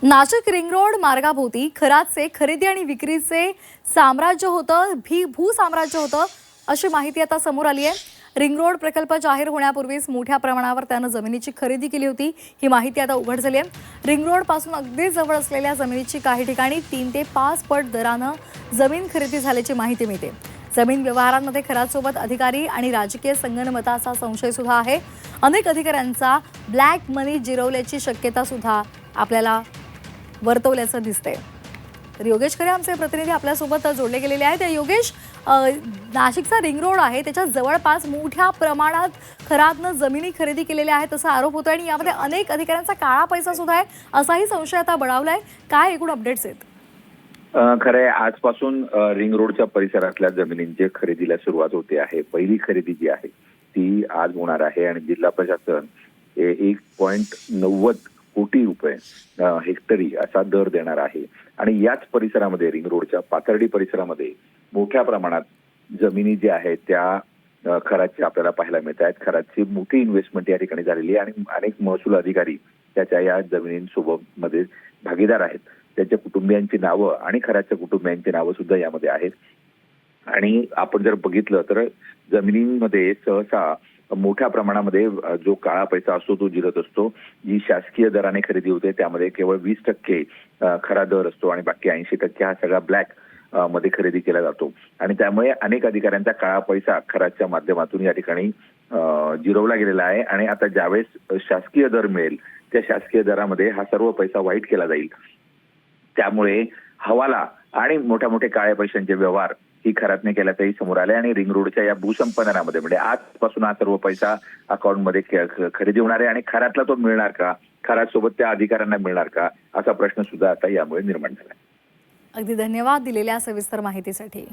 Nashik ring road मार्गाभोवती खराचे खरेदी आणि विक्रीचे साम्राज्य होतं, भूसाम्राज्य होतं, अशी माहिती आता समोर आली आहे। रिंग रोड प्रकल्प जाहीर होण्यापूर्वीच मोठ्या प्रमाणावर त्यानं जमिनीची खरेदी केली होती। ही माहिती आता उघड झाली आहे। रिंग रोड पासून अगदी जवळ असलेल्या जमिनीची काही ठिकाणी 3 ते 5 पट दरानं जमीन खरेदी झाल्याची माहिती मिळते। जमीन व्यवहारांमध्ये खरासोबत अधिकारी आणि राजकीय संगनमताचा संशय सुद्धा आहे। अनेक अधिकाऱ्यांचा ब्लॅक मनी जिरवल्याची शक्यता सुद्धा आपल्याला वर्तवल्याचं दिसतंय। तर योगेश खरे आमचे प्रतिनिधी आपल्यासोबत जोडले गेलेले आहेत। योगेश, नाशिकचा रिंग रोड आहे, त्याच्या जवळपास मोठ्या प्रमाणात खरातनं जमिनी खरेदी केलेल्या आहेत असा आरोप होतोय आणि यामध्ये अनेक अधिकाऱ्यांचा काळा पैसा सुद्धा आहे असाही संशय आता बळावलाय। काय एकूण अपडेट्स आहेत? खरंय, आजपासून रिंग रोडच्या परिसरातल्या जमिनींची खरेदीला सुरुवात होते आहे। पहिली खरेदी जी आहे ती आज होणार आहे आणि जिल्हा प्रशासन 1.90 कोटी रुपये हेक्टरी असा दर देणार आहे। आणि याच परिसरामध्ये रिंग रोडच्या पाथर्डी परिसरामध्ये मोठ्या प्रमाणात जमिनी ज्या आहेत त्या खराची आपल्याला पाहायला मिळत आहेत। खराची मोठी इन्व्हेस्टमेंट या ठिकाणी झालेली आहे आणि अनेक महसूल अधिकारी त्याच्या या जमिनींसोबत मध्ये भागीदार आहेत। त्यांच्या कुटुंबियांची नावं आणि खराच्या कुटुंबियांची नावं सुद्धा यामध्ये आहेत। आणि आपण जर बघितलं तर जमिनींमध्ये सहसा मोठ्या प्रमाणामध्ये जो काळा पैसा असतो तो जिरत असतो। जी शासकीय दराने खरेदी होते त्यामध्ये केवळ 20% खरा दर असतो आणि बाकी 80% हा सगळा ब्लॅक मध्ये खरेदी केला जातो। आणि त्यामुळे अनेक अधिकाऱ्यांचा काळा पैसा खराच्या माध्यमातून या ठिकाणी जिरवला गेलेला आहे। आणि आता ज्यावेळेस शासकीय दर मिळेल त्या शासकीय दरामध्ये हा सर्व पैसा वाईट केला जाईल। त्यामुळे हवाला आणि मोठ्या मोठे काळ्या पैशांचे व्यवहार ही खरातने केल्याचंही समोर आले। आणि रिंग रोडच्या या भूसंपादनामध्ये म्हणजे आजपासून हा सर्व पैसा अकाउंटमध्ये खरेदी होणार आहे आणि खरातला तो मिळणार का, खरात सोबत त्या अधिकाऱ्यांना मिळणार का, असा प्रश्न सुद्धा आता यामुळे निर्माण झाला। अगदी धन्यवाद दिलेल्या सविस्तर माहितीसाठी।